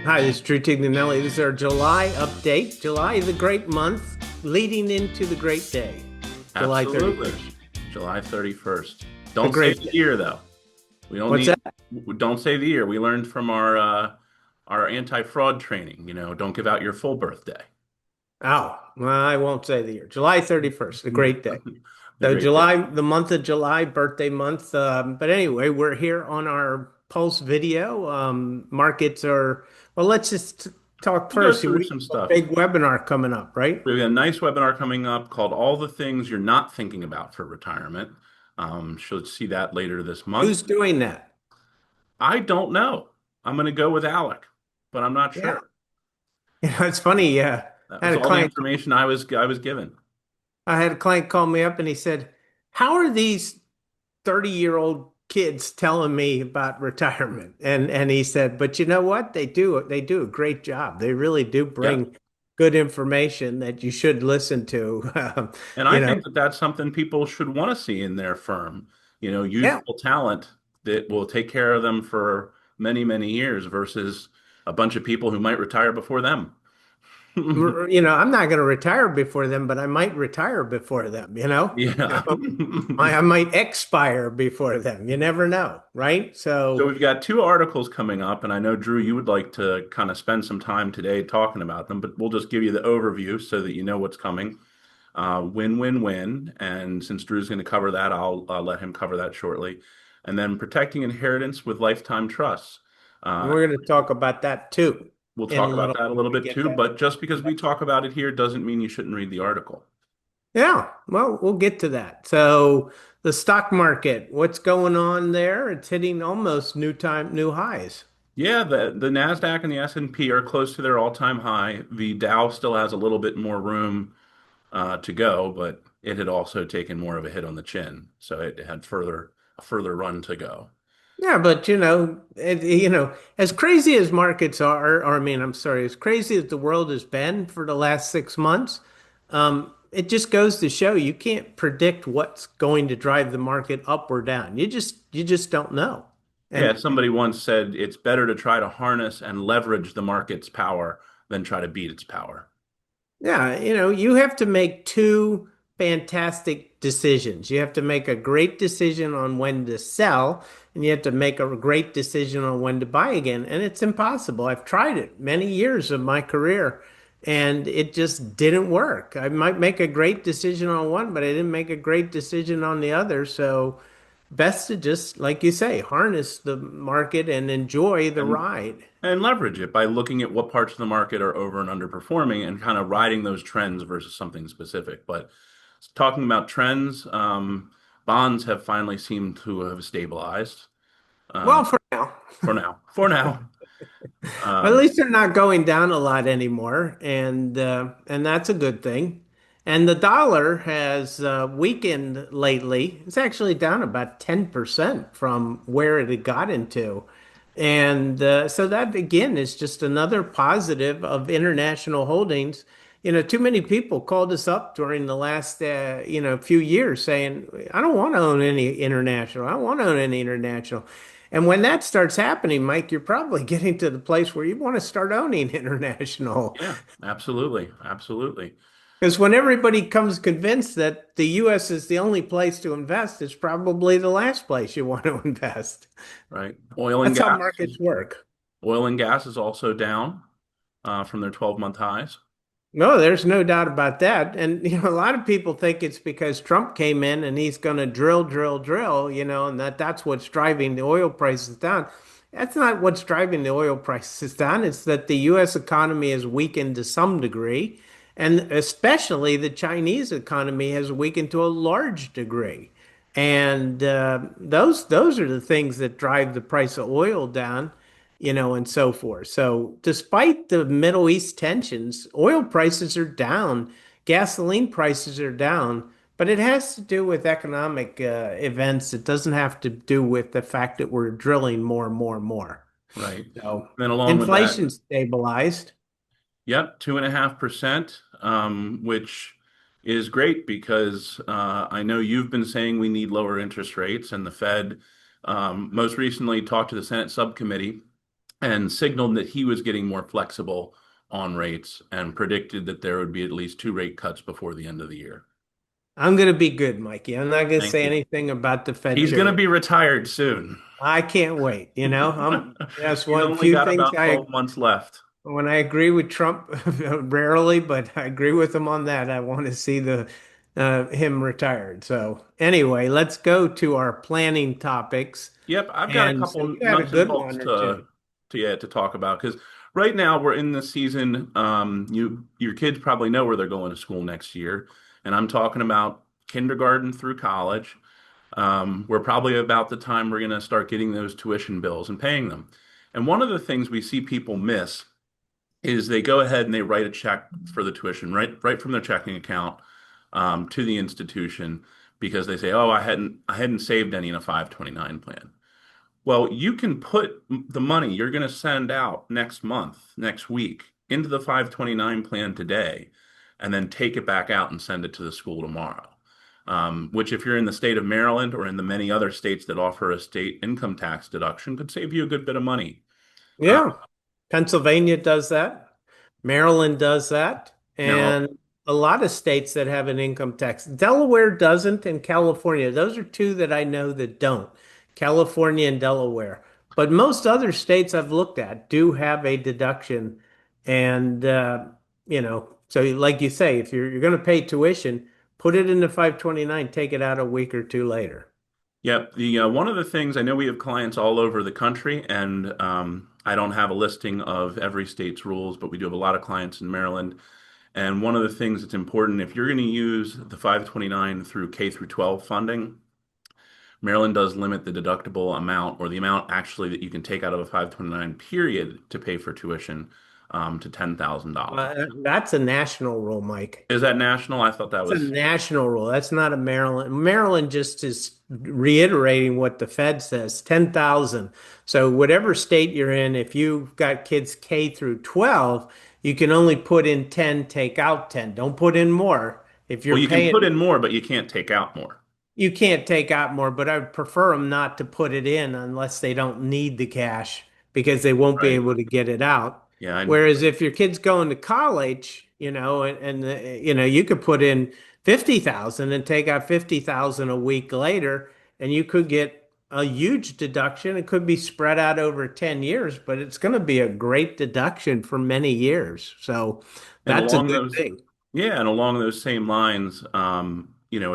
Hi, this is Drew Tignanelli. This is our July update. July is a great month leading into the great day, July Absolutely. 31st. July 31st. A Don't say great the day. year though. We don't What's need that? don't say the year. We learned from our anti-fraud training, don't give out your full birthday. Oh, well, I won't say the year. July 31st, a great day. The So great day. July, the month of July, birthday month. But anyway, we're here on our Pulse video. Markets are, well, let's just talk We'll go first. through We some have a stuff. big webinar coming up, right? We have a nice webinar coming up called All the Things You're Not Thinking About for Retirement. Should see that later this month. Who's doing that? I don't know. I'm going to go with Alec, but I'm not Yeah. sure. It's funny. That I had was a all the client information I was given. I had a client call me up and he said, "How are these 30-year-old kids telling me about retirement?" And he said, "But you know what? They do a great job. They really do Yeah. bring good information that you should listen to." And I You know, think that that's something people should want to see in their firm. yeah. Youthful talent that will take care of them for many, many years versus a bunch of people who might retire before them. I'm not going to retire before them, but I might retire before them, you know? Yeah. I might expire before them. You never know, right? So So we've got two articles coming up, and I know, Drew, you would like to kind of spend some time today talking about them, but we'll just give you the overview so that you know what's coming. Win, win, win. And since Drew's going to cover that, I'll let him cover that shortly. And then protecting inheritance with lifetime trusts. Uh, we're going to talk about that too we'll in a talk about little that a bit. little We bit get too, that. but just because we talk about it here doesn't mean you shouldn't read the article. Yeah, well, we'll get to that. So the stock market, what's going on there? It's hitting almost new highs. Yeah, the Nasdaq and the S&P are close to their all-time high. The Dow still has a little bit more room to go, but it had also taken more of a hit on the chin, so it had a further run to go. Yeah, but as crazy as markets are, or I mean, I'm sorry, as crazy as the world has been for the last 6 months, it just goes to show you can't predict what's going to drive the market up or down. You just don't know. Yeah, And somebody once said it's better to try to harness and leverage the market's power than try to beat its power. yeah, you have to make two fantastic decisions. You have to make a great decision on when to sell, and you have to make a great decision on when to buy again. And it's impossible. I've tried it many years of my career, and it just didn't work. I might make a great decision on one, but I didn't make a great decision on the other. So, best to just, like you say, harness the market and enjoy the And ride. and leverage it by looking at what parts of the market are over and underperforming and kind of riding those trends versus something specific. But talking about trends, bonds have finally seemed to have stabilized uh, Well, for now. for now. For now. Well, at Um, least they're not going down a lot anymore, and that's a good thing. And the dollar has weakened lately. It's actually down about 10% from where it had got into. And so that again is just another positive of international holdings. Too many people called us up during the last few years saying, "I don't want to own any international. I don't want to own any international." And when that starts happening, Mike, you're probably getting to the place where you want to start owning international. yeah, absolutely. Absolutely. Because when everybody comes convinced that the US is the only place to invest, it's probably the last place you want to invest. Right. Oil and That's how gas. markets work. Oil and gas is also down from their 12-month highs. No, there's no doubt about that. And a lot of people think it's because Trump came in and he's going to drill, drill, drill, and that's what's driving the oil prices down. That's not what's driving the oil prices down. It's that the US economy has weakened to some degree, and especially the Chinese economy has weakened to a large degree. And those are the things that drive the price of oil down, and so forth. So, despite the Middle East tensions, oil prices are down, gasoline prices are down, but it has to do with economic events. It doesn't have to do with the fact that we're drilling more and more and more. Right. So, Then along with that, inflation stabilized. yep, 2.5%, which is great because I know you've been saying we need lower interest rates, and the Fed most recently talked to the Senate subcommittee and signaled that he was getting more flexible on rates and predicted that there would be at least two rate cuts before the end of the year. I'm going to be good, Mikey. I'm not going to Thank say you. anything about the Fed He's going to chair. be retired soon. I can't wait. That's He's one only few got things about 12 months left. when I agree with Trump, rarely, but I agree with him on that. I want to see the him retired. So anyway, let's go to our planning topics. Yep, I've got a And so couple you had a nuts and good bolts one or two. to talk about because right now we're in the season. Your kids probably know where they're going to school next year, and I'm talking about kindergarten through college. We're probably about the time we're going to start getting those tuition bills and paying them. And one of the things we see people miss is they go ahead and they write a check for the tuition right from their checking account to the institution because they say, "Oh, I hadn't saved any in a 529 plan." Well, you can put the money you're going to send out next month, next week, into the 529 plan today, and then take it back out and send it to the school tomorrow. Which, if you're in the state of Maryland or in the many other states that offer a state income tax deduction, could save you a good bit of money. Uh, Yeah. Pennsylvania does that. Maryland does that. now, And a lot of states that have an income tax. Delaware doesn't, and California. Those are two that I know that don't. California and Delaware. But most other states I've looked at do have a deduction. And, so like you say, if you're going to pay tuition, put it in the 529, take it out a week or two later. yep. The one of the things I know we have clients all over the country, and I don't have a listing of every state's rules, but we do have a lot of clients in Maryland. And one of the things that's important, if you're going to use the 529 through K through 12 funding, Maryland does limit the deductible amount or the amount actually that you can take out of a 529 period to pay for tuition to $10,000. That's a national rule, Mike. Is that national? I thought that It's a was, national rule. That's not a Maryland. Maryland just is reiterating what the Fed says, 10,000. So whatever state you're in, if you've got kids K through 12, you can only put in 10, take out 10. Don't put in more. If well, you're you can put paying, in more, but you can't take out more. you can't take out more, but I would prefer them not to put it in unless they don't need the cash because they won't be Right. able to get it out. Yeah. Whereas if your kid's going to college, you could put in 50,000 and take out 50,000 a week later, and you could get a huge deduction. It could be spread out over 10 years, but it's going to be a great deduction for many years. So And that's a along good those, thing. yeah, and along those same lines,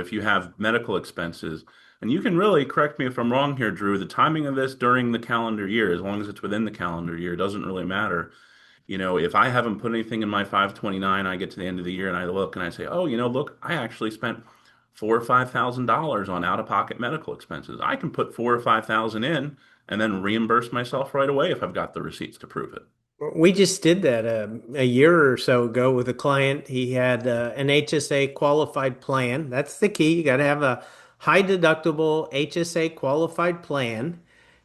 if you have medical expenses, and you can really correct me if I'm wrong here, Drew, the timing of this during the calendar year, as long as it's within the calendar year, doesn't really matter. If I haven't put anything in my 529, I get to the end of the year and I look and I say, oh, look, I actually spent $4,000 or $5,000 on out-of-pocket medical expenses. I can put 4,000 or 5,000 in and then reimburse myself right away if I've got the receipts to prove it. We just did that a year or so ago with a client. He had an HSA qualified plan. That's the key. You got to have a high deductible HSA qualified plan.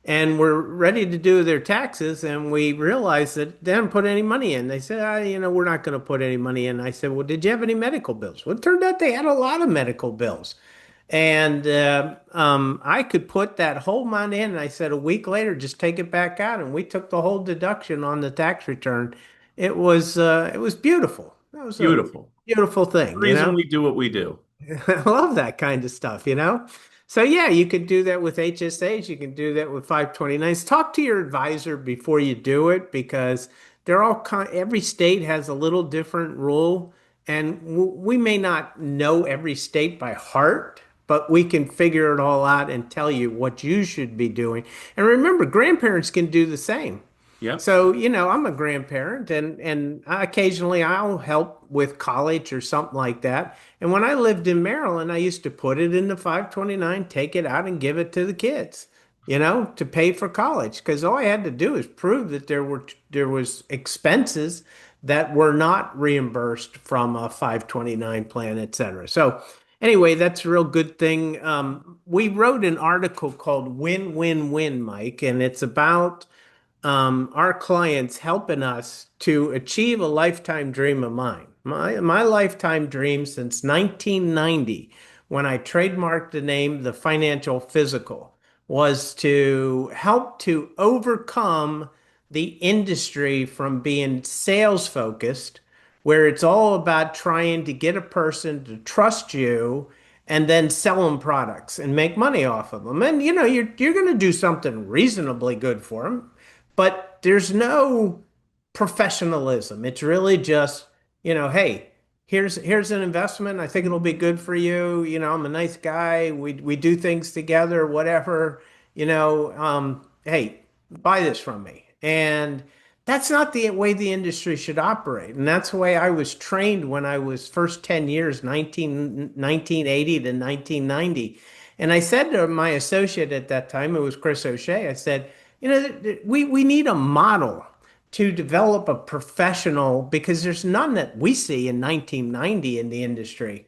And we're ready to do their taxes. And we realized that they didn't put any money in. They said, we're not going to put any money in. I said, well, did you have any medical bills? Well, it turned out they had a lot of medical bills. And I could put that whole amount in. And I said a week later, just take it back out. And we took the whole deduction on the tax return. It was beautiful. That was a Beautiful. beautiful The thing, you reason know? we do what we do. I love that kind of stuff. So yeah, you could do that with HSAs, you can do that with 529s. Talk to your advisor before you do it because every state has a little different rule and we may not know every state by heart, but we can figure it all out and tell you what you should be doing. And remember, grandparents can do the same. Yep. So, I'm a grandparent and occasionally I'll help with college or something like that. And when I lived in Maryland, I used to put it in the 529, take it out and give it to the kids, to pay for college. Because all I had to do is prove that there was expenses that were not reimbursed from a 529 plan, et cetera. So anyway, that's a real good thing. We wrote an article called Win, Win, Win, Mike, and it's about our clients helping us to achieve a lifetime dream of mine. My lifetime dream since 1990, when I trademarked the name The Financial Physical, was to help to overcome the industry from being sales focused, where it's all about trying to get a person to trust you and then sell them products and make money off of them. And you're going to do something reasonably good for them, but there's no professionalism. It's really just, hey, here's an investment. I think it'll be good for you. I'm a nice guy. We do things together, whatever. Hey, buy this from me. And that's not the way the industry should operate. And that's the way I was trained when I was first 10 years, 1980 to 1990. And I said to my associate at that time, it was Chris O'Shea, I said, we need a model to develop a professional because there's none that we see in 1990 in the industry.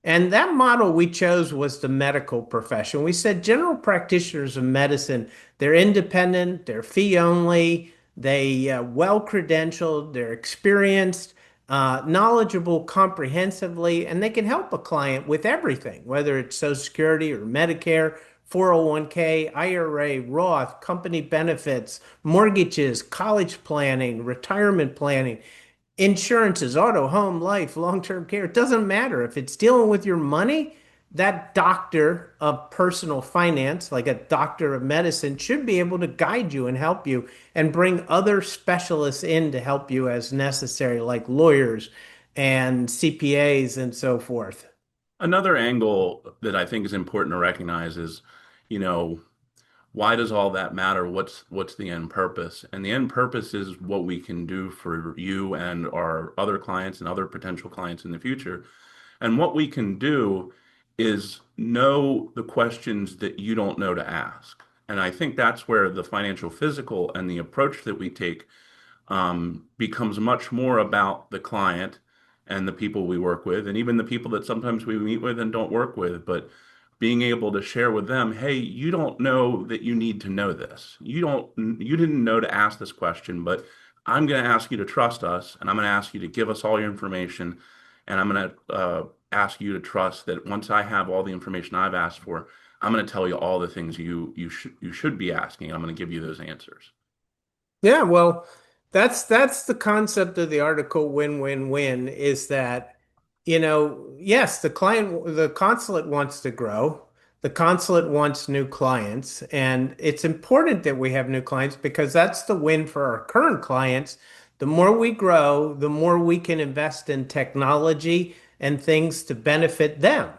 And that model we chose was the medical profession. We said general practitioners of medicine, they're independent, they're fee only, they well credentialed, they're experienced, knowledgeable comprehensively, and they can help a client with everything, whether it's Social Security or Medicare, 401k, IRA, Roth, company benefits, mortgages, college planning, retirement planning, insurances, auto, home, life, long-term care. It doesn't matter. If it's dealing with your money, that doctor of personal finance, like a doctor of medicine, should be able to guide you and help you and bring other specialists in to help you as necessary, like lawyers and CPAs and so forth. Another angle that I think is important to recognize is, you know, why does all that matter? What's the end purpose? And the end purpose is what we can do for you and our other clients and other potential clients in the future. And what we can do is know the questions that you don't know to ask. And I think that's where the financial physical and the approach that we take becomes much more about the client and the people we work with, and even the people that sometimes we meet with and don't work with, but being able to share with them, hey, you don't know that you need to know this. You didn't know to ask this question, but I'm going to ask you to trust us, and I'm going to ask you to give us all your information, and I'm going to ask you to trust that once I have all the information I've asked for, I'm going to tell you all the things you should be asking. I'm going to give you those answers. Yeah, well, that's the concept of the article win-win-win is that, yes, the consulate wants to grow. The consulate wants new clients, and it's important that we have new clients because that's the win for our current clients. The more we grow, the more we can invest in technology and things to benefit them.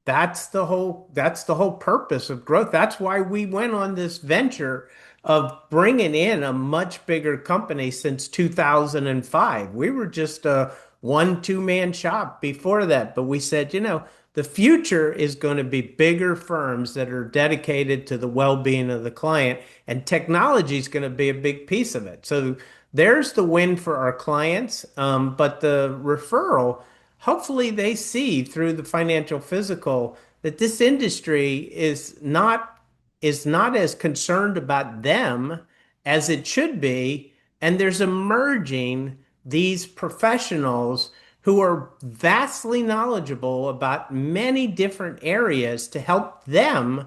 That's the whole purpose of growth. That's why we went on this venture of bringing in a much bigger company since 2005. We were just a one, two-man shop before that, but we said, the future is going to be bigger firms that are dedicated to the well-being of the client, and technology is going to be a big piece of it. So there's the win for our clients, but the referral, hopefully they see through the financial physical that this industry is not as concerned about them as it should be. And there's emerging these professionals who are vastly knowledgeable about many different areas to help them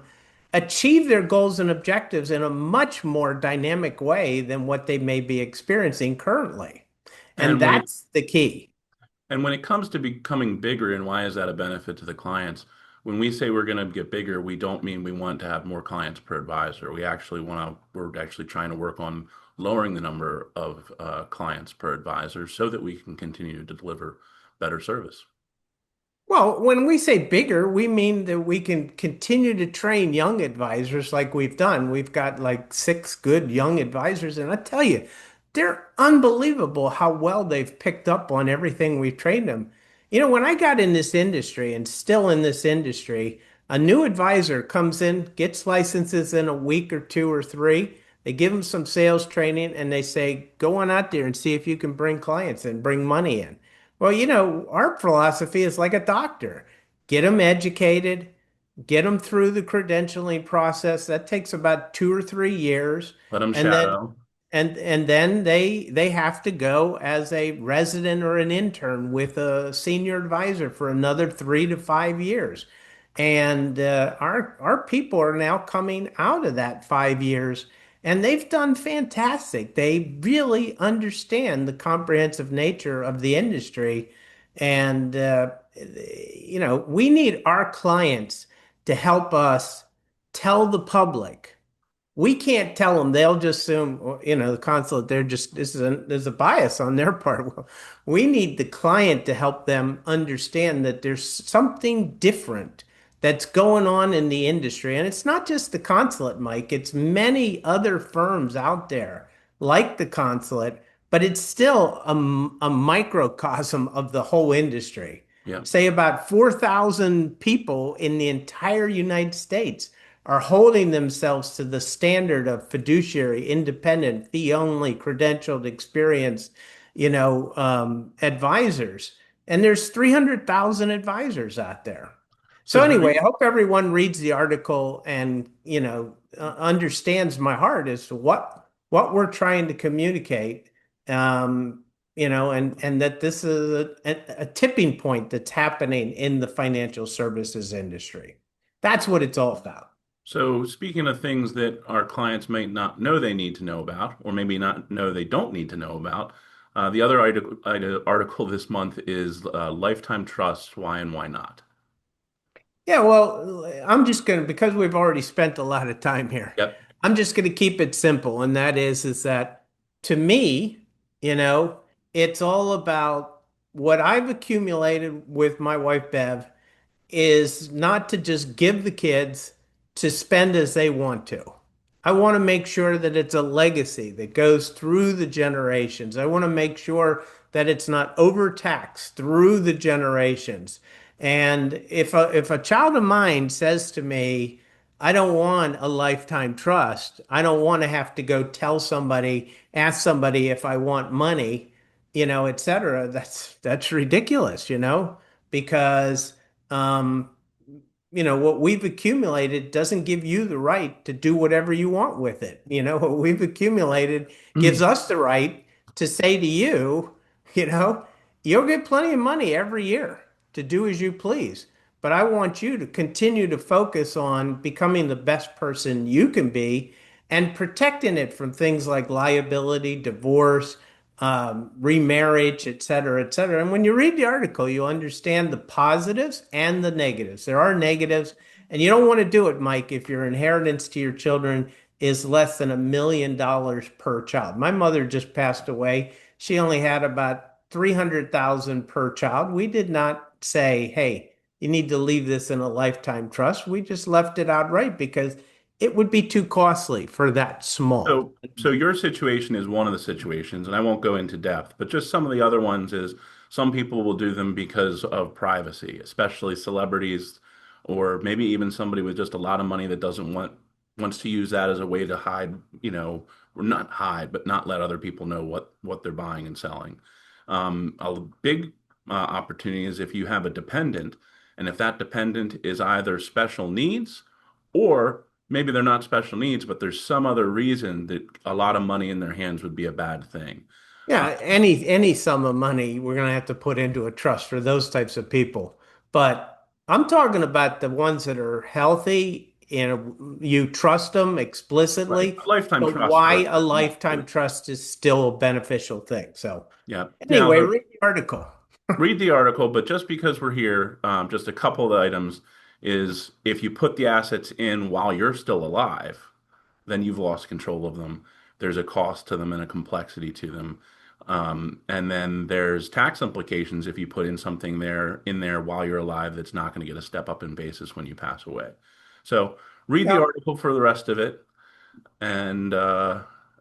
achieve their goals and objectives in a much more dynamic way than what they may be experiencing currently. And And when it that's the key. And when it comes to becoming bigger, and why is that a benefit to the clients? When we say we're going to get bigger, we don't mean we want to have more clients per advisor. We're actually trying to work on lowering the number of clients per advisor so that we can continue to deliver better service. Well, when we say bigger, we mean that we can continue to train young advisors like we've done. We've got like six good young advisors, and I tell you, they're unbelievable how well they've picked up on everything we've trained them. When I got in this industry and still in this industry, a new advisor comes in, gets licenses in a week or two or three. They give them some sales training and they say, go on out there and see if you can bring clients and bring money in. Well, our philosophy is like a doctor. Get them educated, get them through the credentialing process. That takes about 2 or 3 years. Let them And then shadow. and then they have to go as a resident or an intern with a senior advisor for another 3 to 5 years. And our people are now coming out of that 5 years, And they've done fantastic. They really understand the comprehensive nature of the industry. And, we need our clients to help us tell the public. We can't tell them. They'll just assume, the consulate, there's a bias on their part. Well, we need the client to help them understand that there's something different that's going on in the industry. And it's not just the consulate, Mike. It's many other firms out there like the consulate, but it's still a microcosm of the whole industry. Yeah. Say about 4,000 people in the entire United States are holding themselves to the standard of fiduciary, independent, fee-only, credentialed, experienced, advisors. And there's 300,000 advisors out there. So So Drew, anyway, I hope everyone reads the article and, understands my heart as to what we're trying to communicate. And that this is a tipping point that's happening in the financial services industry. That's what it's all about. so speaking of things that our clients might not know they need to know about, or maybe not know they don't need to know about, the other article this month is Lifetime Trust, why and why not? Yeah, well, because we've already spent a lot of time here, Yep. I'm just going to keep it simple. And that is that to me, you know, it's all about what I've accumulated with my wife, Bev, is not to just give the kids to spend as they want to. I want to make sure that it's a legacy that goes through the generations. I want to make sure that it's not overtaxed through the generations. And if a child of mine says to me, I don't want a lifetime trust, I don't want to have to go tell somebody, ask somebody if I want money, et cetera, that's ridiculous, because um, what we've accumulated doesn't give you the right to do whatever you want with it. What we've accumulated gives us the right to say to you, you know, you'll get plenty of money every year to do as you please. But I want you to continue to focus on becoming the best person you can be and protecting it from things like liability, divorce, remarriage, et cetera, et cetera. And when you read the article, you understand the positives and the negatives. There are negatives, and you don't want to do it, Mike, if your inheritance to your children is less than $1 million per child. My mother just passed away. She only had about 300,000 per child. We did not say, hey, you need to leave this in a lifetime trust. We just left it outright because it would be too costly for that small. So your situation is one of the situations, and I won't go into depth, but just some of the other ones is some people will do them because of privacy, especially celebrities, or maybe even somebody with just a lot of money that doesn't wants to use that as a way to hide, or not hide, but not let other people know what they're buying and selling. A big opportunity is if you have a dependent, and if that dependent is either special needs or maybe they're not special needs, but there's some other reason that a lot of money in their hands would be a bad thing. Uh, Yeah, any sum of money we're gonna have to put into a trust for those types of people. But I'm talking about the ones that are healthy and you trust them right. explicitly, A lifetime but trust why for a multiple. lifetime trust is still a beneficial thing. So Yeah. Now, anyway, read the article. read the article, but just because we're here, just a couple of items is if you put the assets in while you're still alive, then you've lost control of them. There's a cost to them and a complexity to them. And then there's tax implications if you put in something in there while you're alive that's not going to get a step up in basis when you pass away. So read the Yeah. article for the rest of it, and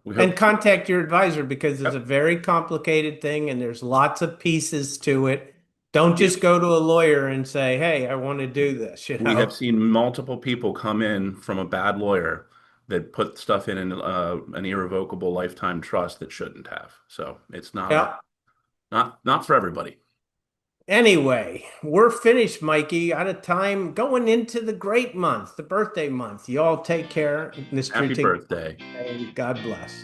we And hope. contact your advisor because it's a Yep. very complicated thing and there's lots of pieces to it. Don't We have just go to a lawyer and say, hey, I want to do this, we have seen multiple people come in from a bad lawyer that put stuff in an irrevocable lifetime trust that shouldn't have. So it's Yeah. not for everybody. Anyway, we're finished, Mikey. Out of time going into the great month, the birthday month. You all take care, Mr. Happy Tig, birthday. and God bless.